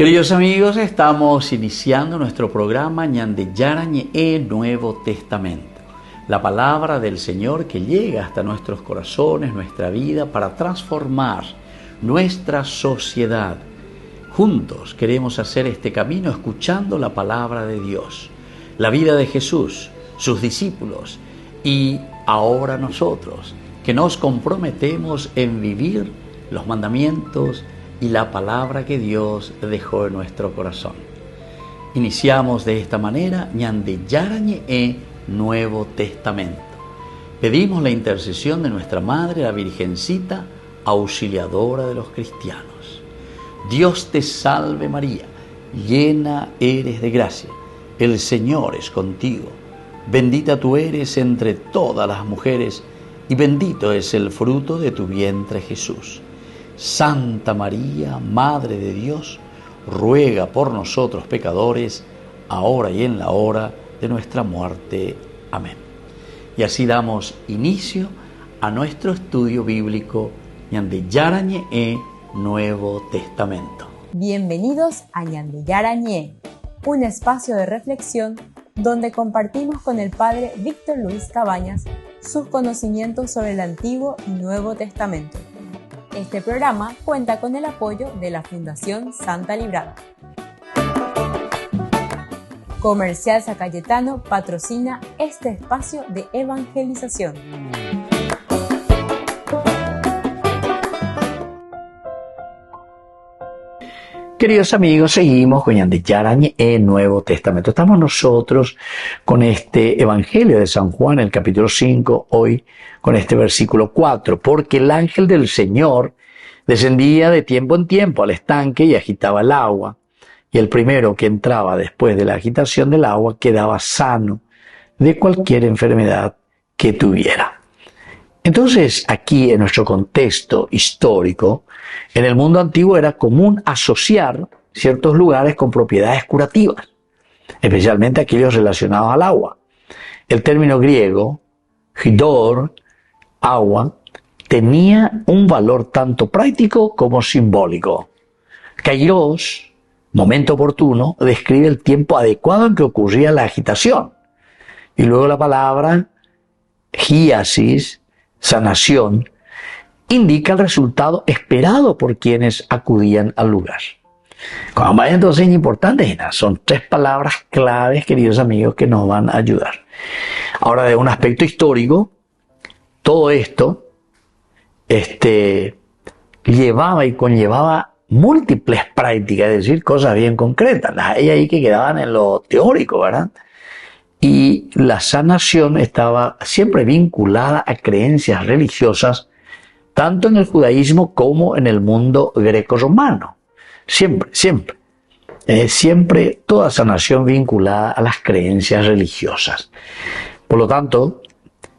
Queridos amigos, estamos iniciando nuestro programa Ñandeyarañe Nuevo Testamento. La palabra del Señor que llega hasta nuestros corazones, nuestra vida, para transformar nuestra sociedad. Juntos queremos hacer este camino escuchando la palabra de Dios, la vida de Jesús, sus discípulos y ahora nosotros, que nos comprometemos en vivir los mandamientos y la palabra que Dios dejó en nuestro corazón. Iniciamos de esta manera Ñandeyarañe Nuevo Testamento. Pedimos la intercesión de nuestra Madre, la Virgencita, auxiliadora de los cristianos. Dios te salve María, llena eres de gracia, el Señor es contigo. Bendita tú eres entre todas las mujeres y bendito es el fruto de tu vientre Jesús. Santa María, Madre de Dios, ruega por nosotros pecadores, ahora y en la hora de nuestra muerte. Amén. Y así damos inicio a nuestro estudio bíblico Ñandeyarañe Nuevo Testamento. Bienvenidos a Ñandeyarañe, un espacio de reflexión donde compartimos con el Padre Víctor Luis Cabañas sus conocimientos sobre el Antiguo y Nuevo Testamento. Este programa cuenta con el apoyo de la Fundación Santa Librada. Comercial San Cayetano patrocina este espacio de evangelización. Queridos amigos, seguimos con Ñandeyarañe Nuevo Testamento. Estamos nosotros con este Evangelio de San Juan, el capítulo 5, hoy con este versículo 4. Porque el ángel del Señor descendía de tiempo en tiempo al estanque y agitaba el agua. Y el primero que entraba después de la agitación del agua quedaba sano de cualquier enfermedad que tuviera. Entonces, aquí en nuestro contexto histórico, en el mundo antiguo era común asociar ciertos lugares con propiedades curativas, especialmente aquellos relacionados al agua. El término griego, hydor, agua, tenía un valor tanto práctico como simbólico. Kairos, momento oportuno, describe el tiempo adecuado en que ocurría la agitación. Y luego la palabra hiasis, sanación, indica el resultado esperado por quienes acudían al lugar. Cuando vayan entonces es importante, son tres palabras claves, queridos amigos, que nos van a ayudar. Ahora, de un aspecto histórico, todo esto llevaba y conllevaba múltiples prácticas, es decir, cosas bien concretas. Las hay ahí que quedaban en lo teórico, ¿verdad? Y la sanación estaba siempre vinculada a creencias religiosas, tanto en el judaísmo como en el mundo greco-romano. Siempre toda sanación vinculada a las creencias religiosas. Por lo tanto,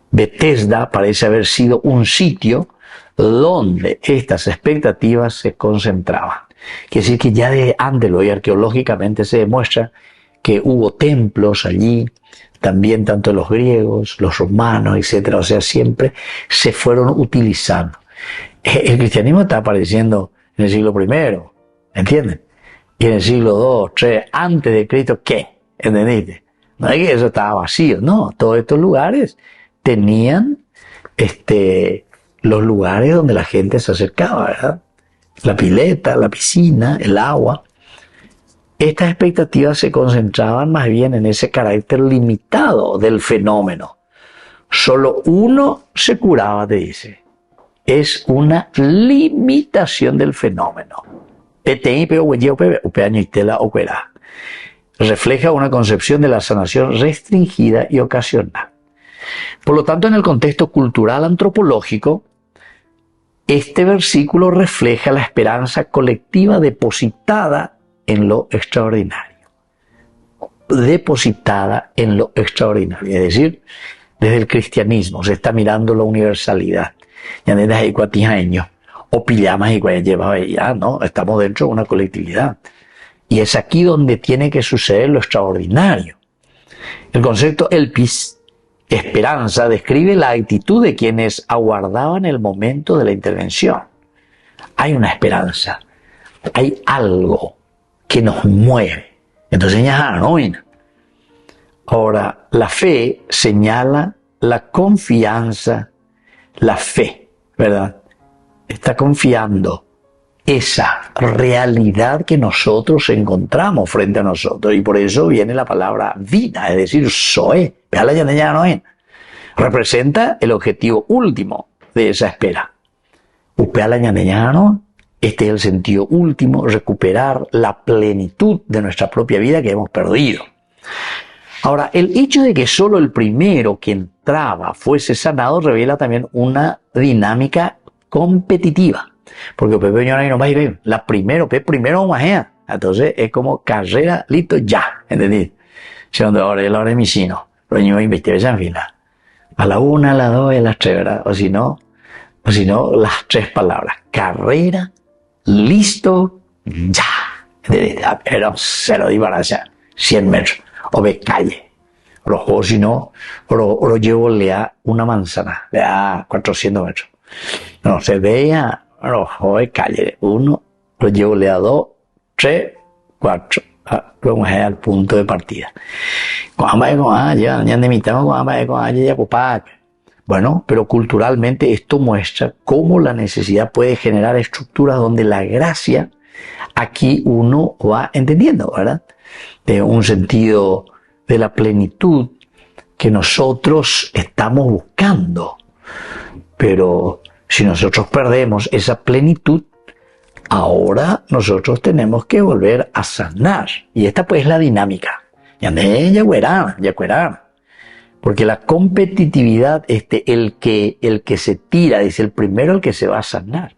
Betesda parece haber sido un sitio donde estas expectativas se concentraban. Quiere decir que ya de antes, y arqueológicamente se demuestra que hubo templos allí, también tanto los griegos, los romanos, etc. O sea, siempre se fueron utilizando. El cristianismo está apareciendo en el siglo I, ¿entienden? Y en el siglo II, III, antes de Cristo, ¿qué? ¿Entendiste? No es que eso estaba vacío, no. Todos estos lugares tenían los lugares donde la gente se acercaba, ¿verdad? La pileta, la piscina, el agua. Estas expectativas se concentraban más bien en ese carácter limitado del fenómeno. Solo uno se curaba, te dice. Es una limitación del fenómeno. Refleja una concepción de la sanación restringida y ocasional. Por lo tanto, en el contexto cultural antropológico, este versículo refleja la esperanza colectiva depositada en lo extraordinario. Depositada en lo extraordinario. Es decir, desde el cristianismo se está mirando la universalidad. Ya no es iguatijaño o pijamas igual lleva ya, ¿no? Estamos dentro de una colectividad. Y es aquí donde tiene que suceder lo extraordinario. El concepto elpis, esperanza, describe la actitud de quienes aguardaban el momento de la intervención. Hay una esperanza, hay algo que nos mueve. Entonces ya no. Ahora, la fe señala la confianza, la fe, ¿verdad? Está confiando esa realidad que nosotros encontramos frente a nosotros. Y por eso viene la palabra vida, es decir, Zoe. Representa el objetivo último de esa espera. Este es el sentido último, recuperar la plenitud de nuestra propia vida que hemos perdido. Ahora, el hecho de que solo el primero que entraba fuese sanado revela también una dinámica competitiva. Porque la primero majea. Entonces es como carrera, listo, ya. ¿Entendí? Ahora es la hora de mi sino. A la 1, a la 2 y a las 3, ¿verdad? O si no, las 3 palabras. Carrera, listo, ya. Pero se lo digo para 100 metros. O ve calle. O si no, o llevo lea una manzana. Lea 400 metros. No, se veía, o ve calle. 1, lo llevo lea 2, 3, 4. Vamos a ir al punto de partida. Bueno, pero culturalmente esto muestra cómo la necesidad puede generar estructuras donde la gracia, aquí uno va entendiendo, ¿verdad? De un sentido de la plenitud que nosotros estamos buscando. Pero si nosotros perdemos esa plenitud, ahora nosotros tenemos que volver a sanar. Y esta pues es la dinámica. Porque la competitividad, el que se tira, es el primero el que se va a sanar.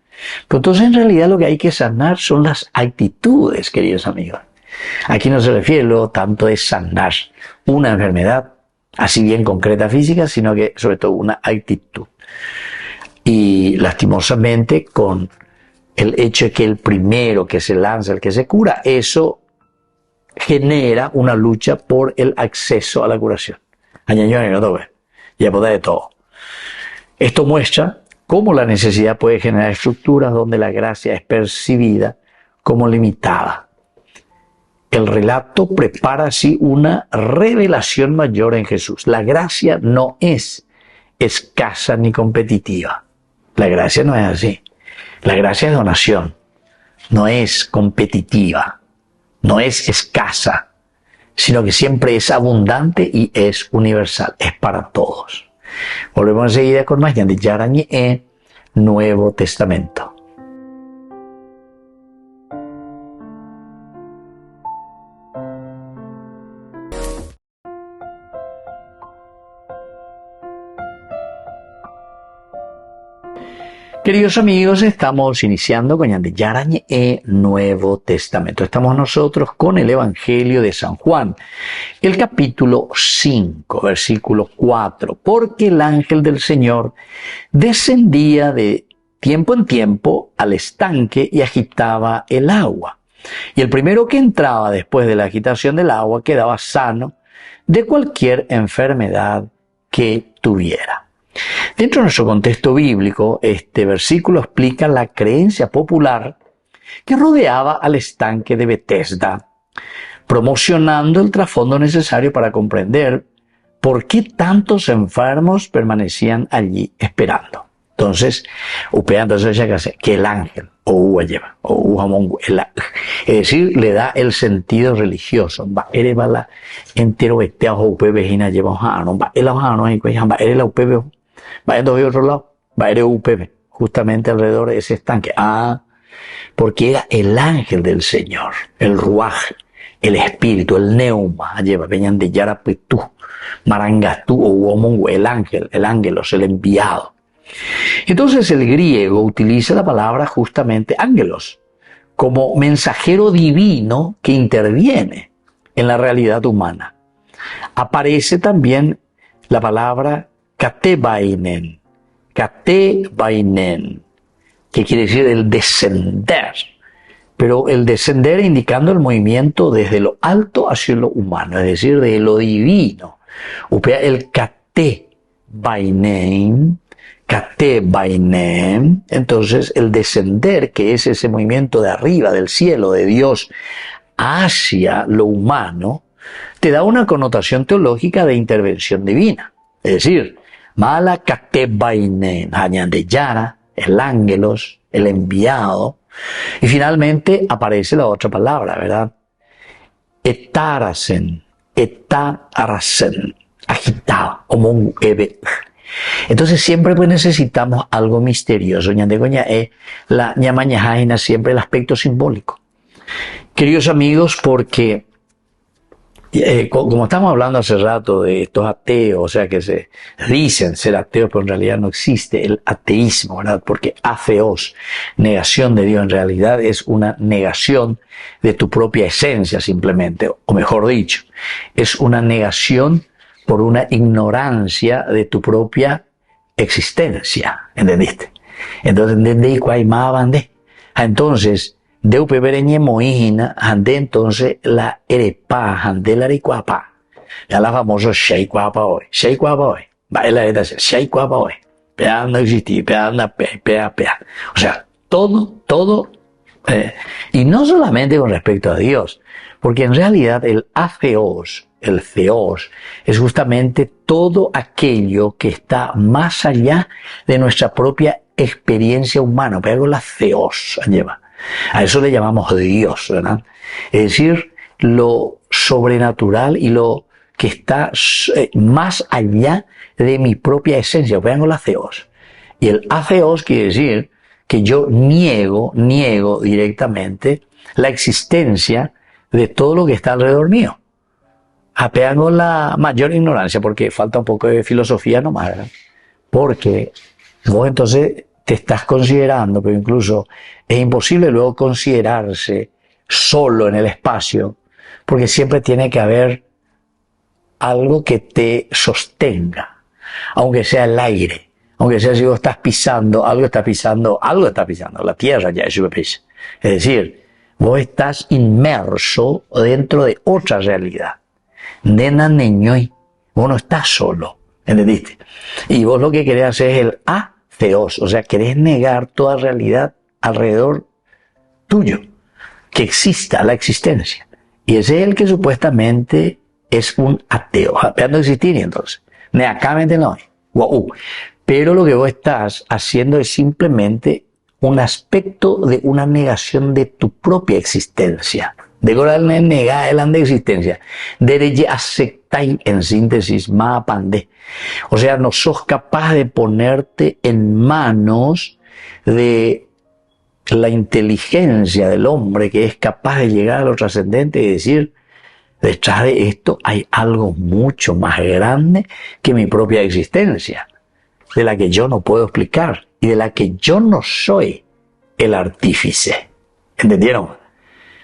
Pero entonces en realidad lo que hay que sanar son las actitudes, queridos amigos. Aquí no se refiere luego tanto de sanar una enfermedad, así bien concreta física, sino que sobre todo una actitud. Y lastimosamente con el hecho de que el primero que se lanza, el que se cura, eso genera una lucha por el acceso a la curación. Ya puede de todo. Esto muestra cómo la necesidad puede generar estructuras donde la gracia es percibida como limitada. El relato prepara así una revelación mayor en Jesús. La gracia no es escasa ni competitiva. La gracia no es así. La gracia es donación. No es competitiva. No es escasa. Sino que siempre es abundante y es universal. Es para todos. Volvemos enseguida con más Ñande Yarañe, Nuevo Testamento. Queridos amigos, estamos iniciando con Ñande Yarañe, Nuevo Testamento. Estamos nosotros con el Evangelio de San Juan, el capítulo 5, versículo 4. Porque el ángel del Señor descendía de tiempo en tiempo al estanque y agitaba el agua. Y el primero que entraba después de la agitación del agua quedaba sano de cualquier enfermedad que tuviera. Dentro de nuestro contexto bíblico, este versículo explica la creencia popular que rodeaba al estanque de Betesda, promocionando el trasfondo necesario para comprender por qué tantos enfermos permanecían allí esperando. Entonces, que el ángel, es decir, le da el sentido religioso. Va de otro lado, va a ir UPB, justamente alrededor de ese estanque. Porque era el ángel del Señor, el ruaj, el espíritu, el neuma, lleva, venían de Yarapetú, Marangatú o Uomongu, el ángel, el ángelos, el enviado. Entonces el griego utiliza la palabra justamente ángelos, como mensajero divino que interviene en la realidad humana. Aparece también la palabra Katebainen, que quiere decir el descender, pero el descender indicando el movimiento desde lo alto hacia lo humano, es decir, de lo divino. El Katebainen, entonces el descender, que es ese movimiento de arriba, del cielo, de Dios, hacia lo humano, te da una connotación teológica de intervención divina. Es decir, Malakatebainen, Hañandeyara, el ángelos, el enviado. Y finalmente aparece la otra palabra, ¿verdad? Etarasen, agitado, como un ebe. Entonces siempre pues necesitamos algo misterioso. Ñandegoña es la ñamañajaina, siempre el aspecto simbólico. Queridos amigos, porque como estamos hablando hace rato de estos ateos, o sea que se dicen ser ateos, pero en realidad no existe el ateísmo, ¿verdad? Porque atheos, negación de Dios, en realidad es una negación de tu propia esencia simplemente, o mejor dicho, es una negación por una ignorancia de tu propia existencia, ¿entendiste? Entonces, ¿entendí cuál más bandé? Entonces, Deu pebereñe moína, ande entonces la erepa, ande la ricuapa. Ya la famosa sheicuapa hoy. Sheicuapa hoy. Va la edad sheicuapa hoy. Pea no existir, pea anda pea. O sea, todo, y no solamente con respecto a Dios, porque en realidad el atheos, el theos, es justamente todo aquello que está más allá de nuestra propia experiencia humana. Pero la theos lleva. A eso le llamamos Dios, ¿verdad? Es decir, lo sobrenatural y lo que está más allá de mi propia esencia. Vean los ateos. Y el ateos quiere decir que yo niego directamente la existencia de todo lo que está alrededor mío. Apean con la mayor ignorancia, porque falta un poco de filosofía nomás, ¿verdad? Porque vos entonces te estás considerando, pero incluso es imposible luego considerarse solo en el espacio, porque siempre tiene que haber algo que te sostenga, aunque sea el aire, aunque sea si vos estás pisando, algo está pisando, la tierra ya es superficie. Es decir, vos estás inmerso dentro de otra realidad. Nena neñoy, vos no estás solo, ¿entendiste? Y vos lo que querés hacer es el atheos, o sea, querés negar toda realidad alrededor tuyo, que exista la existencia. Y ese es el que supuestamente es un ateo. No existir entonces. Neacamente no. Pero lo que vos estás haciendo es simplemente un aspecto de una negación de tu propia existencia. De coral negar el de existencia. Dereye aceptai en síntesis ma pandé. O sea, no sos capaz de ponerte en manos de la inteligencia del hombre que es capaz de llegar a lo trascendente y decir, detrás de esto hay algo mucho más grande que mi propia existencia, de la que yo no puedo explicar y de la que yo no soy el artífice. ¿Entendieron?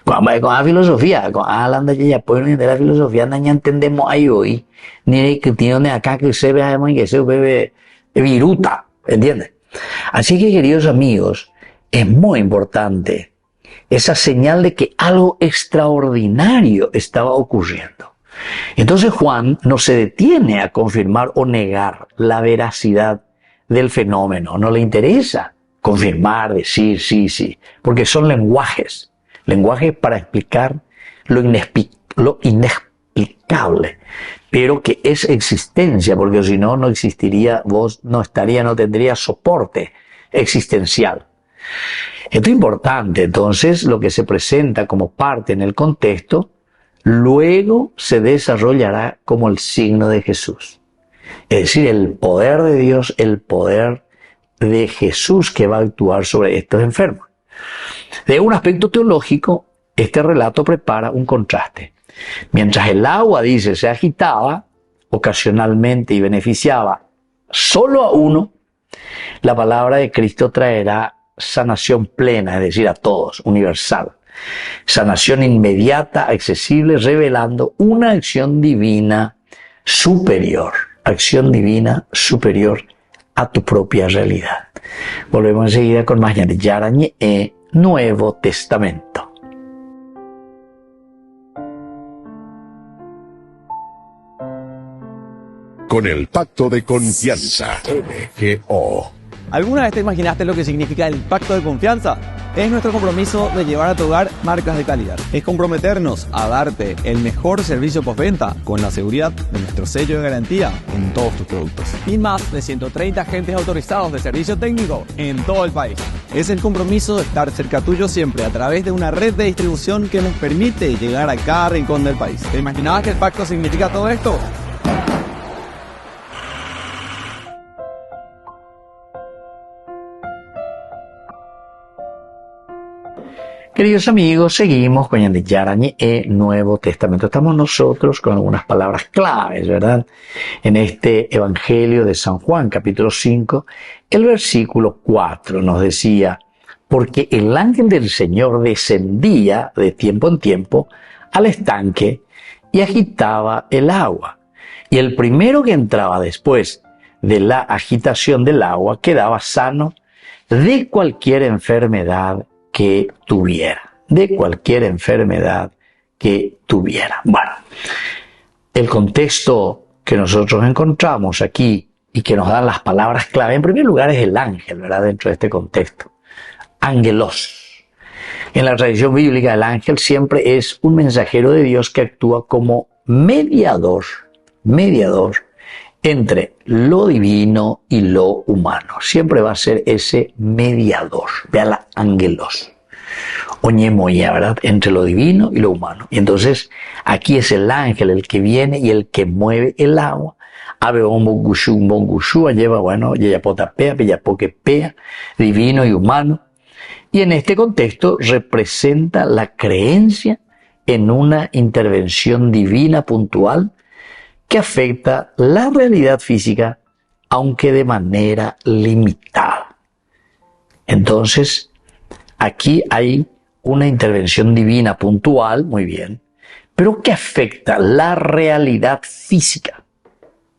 Con la filosofía, con hablando de ella, pues de la filosofía, no entendemos ahí hoy, ni que tiene acá que se vea y que se bebe viruta, ¿entiendes? Así que, queridos amigos, es muy importante esa señal de que algo extraordinario estaba ocurriendo. Entonces Juan no se detiene a confirmar o negar la veracidad del fenómeno. No le interesa confirmar, decir sí, porque son lenguajes para explicar lo inexplicable, pero que es existencia, porque si no, no existiría, vos no tendría soporte existencial. Esto es importante, entonces, lo que se presenta como parte en el contexto, luego se desarrollará como el signo de Jesús. Es decir, el poder de Dios, el poder de Jesús que va a actuar sobre estos enfermos. De un aspecto teológico, este relato prepara un contraste. Mientras el agua, dice, se agitaba ocasionalmente y beneficiaba solo a uno, la palabra de Cristo traerá sanación plena, es decir, a todos, universal. Sanación inmediata, accesible, revelando una acción divina superior a tu propia realidad. Volvemos enseguida con más Ñande Yarañe Nuevo Testamento. Con el pacto de confianza, MGO. ¿Alguna vez te imaginaste lo que significa el pacto de confianza? Es nuestro compromiso de llevar a tu hogar marcas de calidad. Es comprometernos a darte el mejor servicio postventa con la seguridad de nuestro sello de garantía en todos tus productos. Y más de 130 agentes autorizados de servicio técnico en todo el país. Es el compromiso de estar cerca tuyo siempre a través de una red de distribución que nos permite llegar a cada rincón del país. ¿Te imaginabas que el pacto significa todo esto? Queridos amigos, seguimos con Ñande Yarañe Nuevo Testamento. Estamos nosotros con algunas palabras claves, ¿verdad? En este Evangelio de San Juan, capítulo 5, el versículo 4 nos decía: porque el ángel del Señor descendía de tiempo en tiempo al estanque y agitaba el agua. Y el primero que entraba después de la agitación del agua quedaba sano de cualquier enfermedad que tuviera, Bueno, el contexto que nosotros encontramos aquí y que nos dan las palabras clave, en primer lugar, es el ángel, ¿verdad? Dentro de este contexto. Ángelos. En la tradición bíblica, el ángel siempre es un mensajero de Dios que actúa como mediador entre lo divino y lo humano. Siempre va a ser ese mediador. Vea la ángelos. Oñemoya, ¿verdad? Entre lo divino y lo humano. Y entonces, aquí es el ángel el que viene y el que mueve el agua. Abe Ombongushu, lleva, bueno, Yeyapotapea, Peyapokepea, divino y humano. Y en este contexto representa la creencia en una intervención divina puntual que afecta la realidad física, aunque de manera limitada. Entonces, aquí hay una intervención divina puntual, muy bien, pero que afecta la realidad física.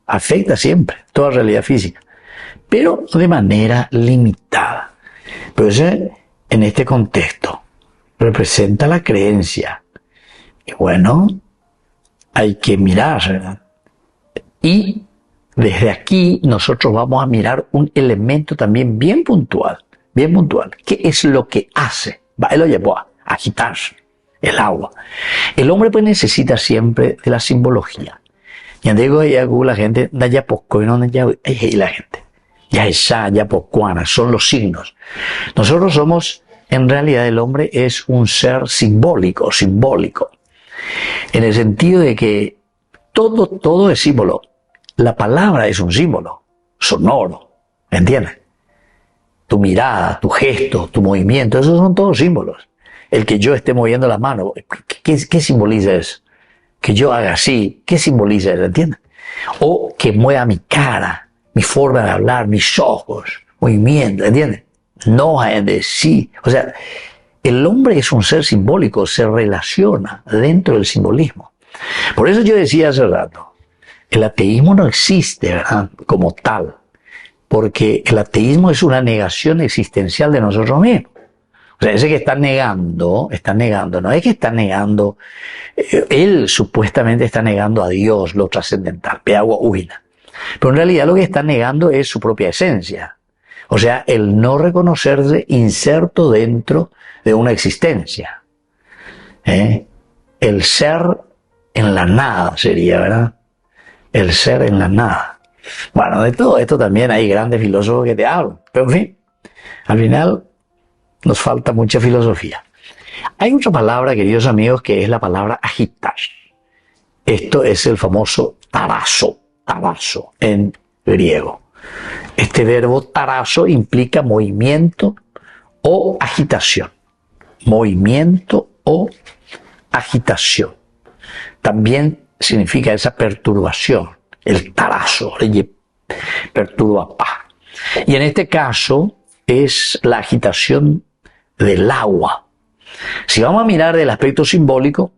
Afecta siempre toda realidad física, pero de manera limitada. Pero en este contexto representa la creencia. Y bueno, hay que mirar, ¿verdad? Y desde aquí nosotros vamos a mirar un elemento también bien puntual. ¿Qué es lo que hace? Él lo llevó a agitar el agua. El hombre pues necesita siempre de la simbología. Y digo, la gente, la gente, ya pocuana, son los signos. Nosotros somos, en realidad el hombre es un ser simbólico. En el sentido de que todo es símbolo. La palabra es un símbolo sonoro, ¿entiendes? Tu mirada, tu gesto, tu movimiento, esos son todos símbolos. El que yo esté moviendo la mano, ¿qué simboliza eso? Que yo haga así, ¿qué simboliza eso? ¿Entiendes? O que mueva mi cara, mi forma de hablar, mis ojos, movimiento, ¿entiendes? No hay de sí. O sea, el hombre es un ser simbólico, se relaciona dentro del simbolismo. Por eso yo decía hace rato, el ateísmo no existe, ¿verdad? Como tal, porque el ateísmo es una negación existencial de nosotros mismos. O sea, ese que está negando, no es que está negando, él supuestamente está negando a Dios, lo trascendental, peagua uina. Pero en realidad lo que está negando es su propia esencia. O sea, el no reconocerse inserto dentro de una existencia. El ser en la nada sería, ¿verdad? El ser en la nada. Bueno, de todo esto también hay grandes filósofos que te hablan. Pero en fin, al final nos falta mucha filosofía. Hay otra palabra, queridos amigos, que es la palabra agitar. Esto es el famoso tarazo en griego. Este verbo tarazo implica movimiento o agitación. También significa esa perturbación, el tarazo, perturba pa. Y en este caso es la agitación del agua. Si vamos a mirar el aspecto simbólico,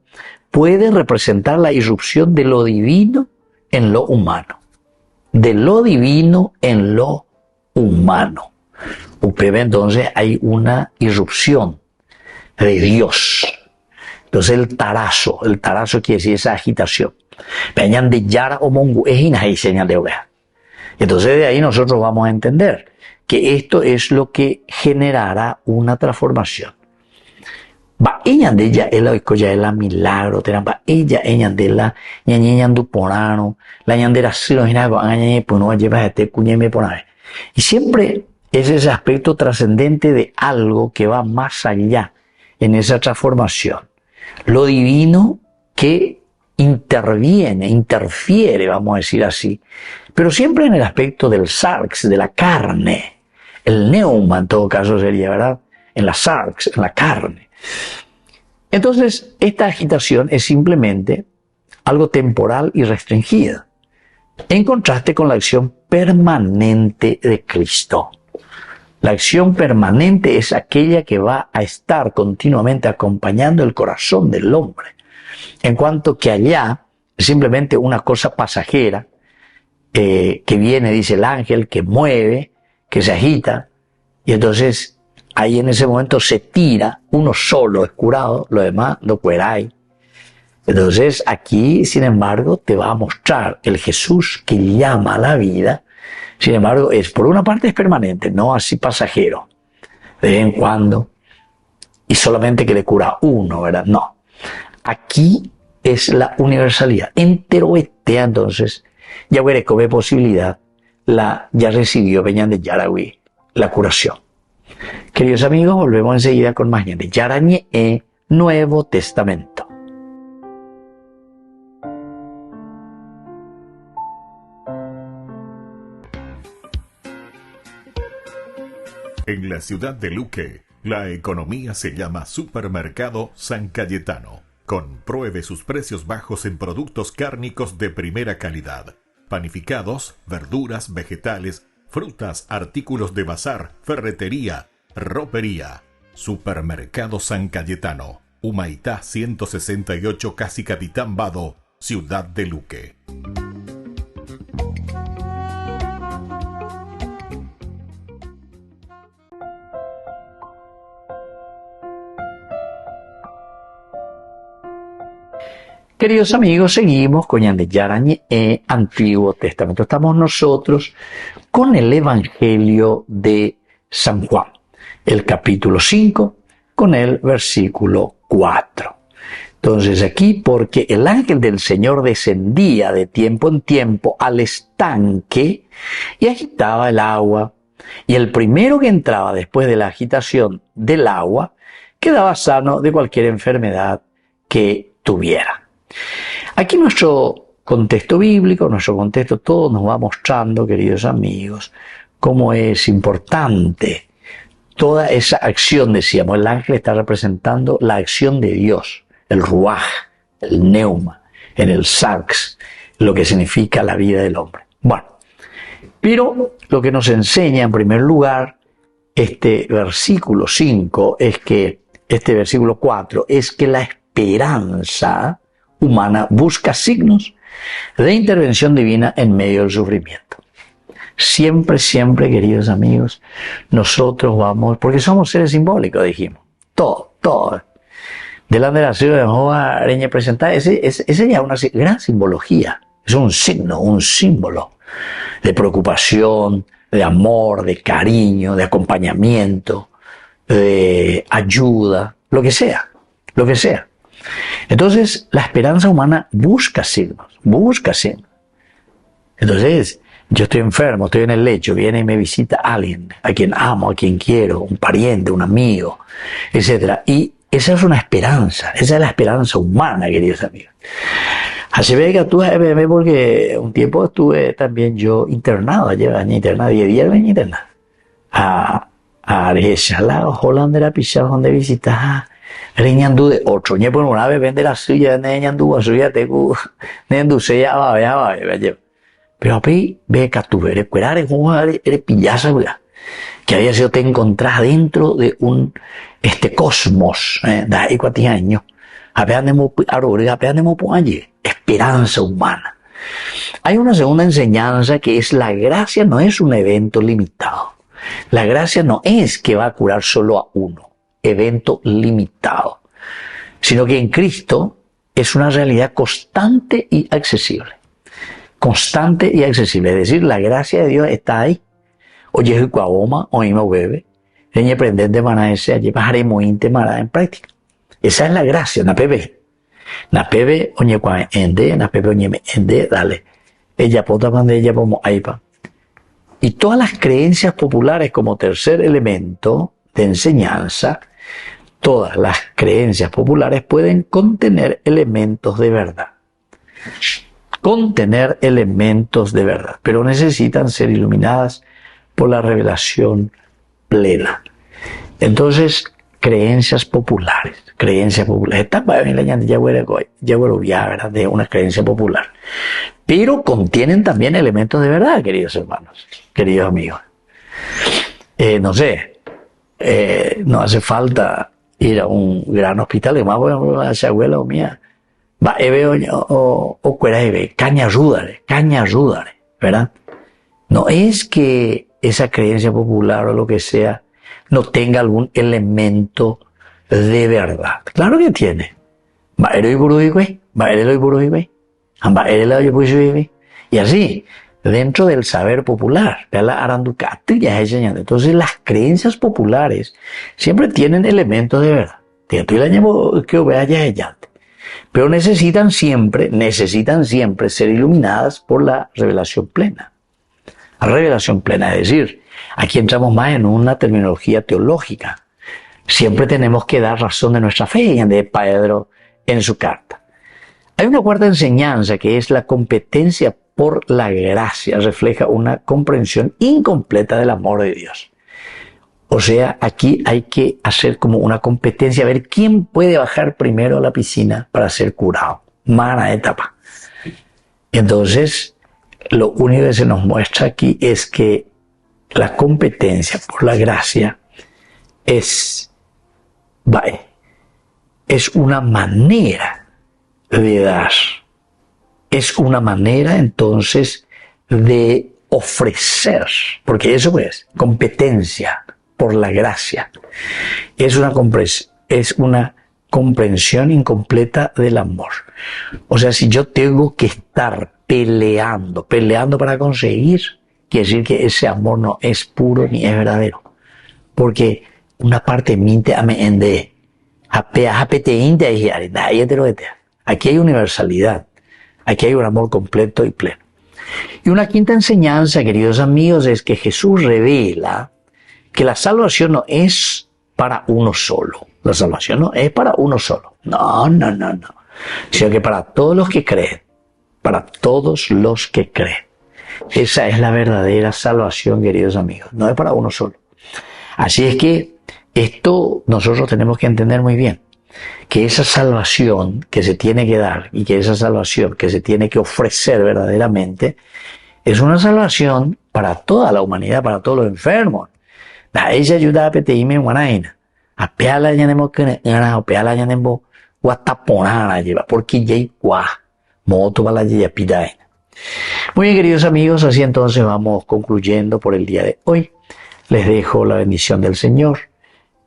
puede representar la irrupción de lo divino en lo humano. Entonces hay una irrupción de Dios. Entonces el tarazo quiere decir esa agitación. Entonces de ahí nosotros vamos a entender que esto es lo que generará una transformación. Va ella de ella el oikoya el milagro teramba ella de la ñañeñandu porano la ñandera silo hinago añañe puno lleva este cuñeme ponave. Y siempre es ese aspecto trascendente de algo que va más allá en esa transformación. Lo divino que interfiere, vamos a decir así, pero siempre en el aspecto del sarx, de la carne. El neuma en todo caso sería, ¿verdad? En la sarx, en la carne. Entonces, esta agitación es simplemente algo temporal y restringida, en contraste con la acción permanente de Cristo. La acción permanente es aquella que va a estar continuamente acompañando el corazón del hombre, en cuanto que allá es simplemente una cosa pasajera, que viene, dice el ángel, que mueve, que se agita, y entonces ahí en ese momento se tira, uno solo es curado, lo demás lo cueráis. Entonces aquí, sin embargo, te va a mostrar el Jesús que llama a la vida. Sin embargo, por una parte es permanente, no así pasajero, de vez en cuando, y solamente que le cura uno, ¿verdad? No. Aquí es la universalidad. Entero etea, entonces, ya veré con posibilidad, ya recibió Peñan de Yaragüí la curación. Queridos amigos, volvemos enseguida con más de Yarañe Nuevo Testamento. En la ciudad de Luque, la economía se llama Supermercado San Cayetano. Compruebe sus precios bajos en productos cárnicos de primera calidad. Panificados, verduras, vegetales, frutas, artículos de bazar, ferretería, ropería. Supermercado San Cayetano. Humaitá 168 Casi Capitán Vado, ciudad de Luque. Queridos amigos, seguimos con Ñande Yarañe Antiguo Testamento. Estamos nosotros con el Evangelio de San Juan, el capítulo 5, con el versículo 4. Entonces aquí, porque el ángel del Señor descendía de tiempo en tiempo al estanque y agitaba el agua, y el primero que entraba después de la agitación del agua quedaba sano de cualquier enfermedad que tuviera. Aquí nuestro contexto bíblico, nuestro contexto, todo nos va mostrando, queridos amigos, cómo es importante toda esa acción, decíamos. El ángel está representando la acción de Dios, el ruaj, el neuma, en el sarx, lo que significa la vida del hombre. Bueno, pero lo que nos enseña en primer lugar este versículo 5 es que, este versículo 4, es que la esperanza humana busca signos de intervención divina en medio del sufrimiento. Siempre, siempre, queridos amigos, nosotros vamos, porque somos seres simbólicos, dijimos. Todo. Delante de la ciudad de Jehová, Areña presentada, ese ya una gran simbología. Es un signo, un símbolo de preocupación, de amor, de cariño, de acompañamiento, de ayuda, lo que sea. Entonces, la esperanza humana busca signos. Entonces, yo estoy enfermo, estoy en el lecho, viene y me visita alguien, a quien amo, a quien quiero, un pariente, un amigo, etc. Y esa es una esperanza, esa es la esperanza humana, queridos amigos. Así ve que tú, porque un tiempo estuve también yo internado, año internado, 10 días venía internado. A Argeshala, Holanda, Pichal, donde visitas Reñandú de 8, ñe por una vez vende la suya, Neñandú, a suya, tecu, Neñandú, se ya va, pero api, ve que tú eres cuerar, eres pillaza, que había sido te encontrás dentro de un, cosmos, de ahí 4 años, apenas por allí, esperanza humana. Hay una segunda enseñanza que es la gracia no es un evento limitado. La gracia no es que va a curar solo a uno. Evento limitado, sino que en Cristo es una realidad constante y accesible. Es decir, la gracia de Dios está ahí Oye, Cuaboma, oíme bebe. Reñe prendente mana ese, allí bajaremos intemara en práctica. Esa es la gracia, na pebe. Na pebe, oñe cuan ende, na pebe, oñe ende, dale. Ella pota pande ella como aipa. Y todas las creencias populares como tercer elemento de enseñanza, todas las creencias populares pueden contener elementos de verdad. Contener elementos de verdad, pero necesitan ser iluminadas por la revelación plena. Entonces, creencias populares. Esta ¿verdad? De una creencia popular. Pero contienen también elementos de verdad, queridos hermanos, queridos amigos. No sé, no hace falta ir a un gran hospital, y más bueno, a esa abuela o mía. Va, o caña ayúdale, ¿verdad? No es que esa creencia popular o lo que sea no tenga algún elemento de verdad. Claro que tiene. Y así, dentro del saber popular, entonces las creencias populares siempre tienen elementos de verdad. Pero necesitan siempre ser iluminadas por la revelación plena. La revelación plena, es decir, aquí entramos más en una terminología teológica. Siempre tenemos que dar razón de nuestra fe, de Pedro en su carta. Hay una cuarta enseñanza que es la competencia por la gracia. Refleja una comprensión incompleta del amor de Dios. O sea, aquí hay que hacer como una competencia, a ver quién puede bajar primero a la piscina para ser curado. Mala etapa. Entonces, lo único que se nos muestra aquí es que la competencia por la gracia es una manera de dar. Es una manera entonces de ofrecer, porque eso es competencia por la gracia. Es una comprensión incompleta del amor. O sea, si yo tengo que estar peleando para conseguir, quiere decir que ese amor no es puro ni es verdadero. Porque una parte minte a me ende. Aquí hay universalidad. Aquí hay un amor completo y pleno. Y una quinta enseñanza, queridos amigos, es que Jesús revela que la salvación no es para uno solo. La salvación no es para uno solo. No. Sino que para todos los que creen. Para todos los que creen. Esa es la verdadera salvación, queridos amigos. No es para uno solo. Así es que esto nosotros tenemos que entender muy bien. Que esa salvación que se tiene que dar y que esa salvación que se tiene que ofrecer verdaderamente es una salvación para toda la humanidad, para todos los enfermos. Ella ayuda a peteime guanaina. A peala ya nemo que o peala ya nemo guataponara lleva porque ya igual moto para la ya pidaina. Muy bien, queridos amigos, así entonces vamos concluyendo por el día de hoy. Les dejo la bendición del Señor,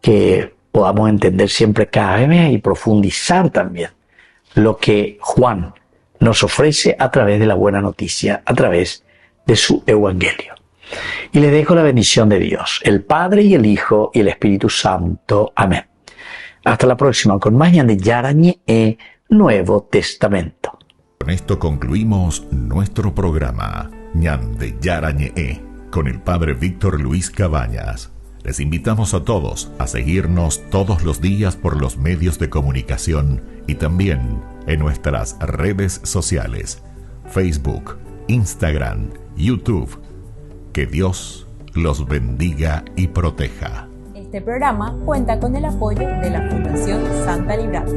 que podamos entender siempre cada vez más y profundizar también lo que Juan nos ofrece a través de la buena noticia, a través de su evangelio. Y les dejo la bendición de Dios, el Padre y el Hijo y el Espíritu Santo. Amén. Hasta la próxima con más de Yarañe Nuevo Testamento. Con esto concluimos nuestro programa Ñan de Yarañe con el Padre Víctor Luis Cabañas. Les invitamos a todos a seguirnos todos los días por los medios de comunicación y también en nuestras redes sociales, Facebook, Instagram, YouTube. Que Dios los bendiga y proteja. Este programa cuenta con el apoyo de la Fundación Santa Librada.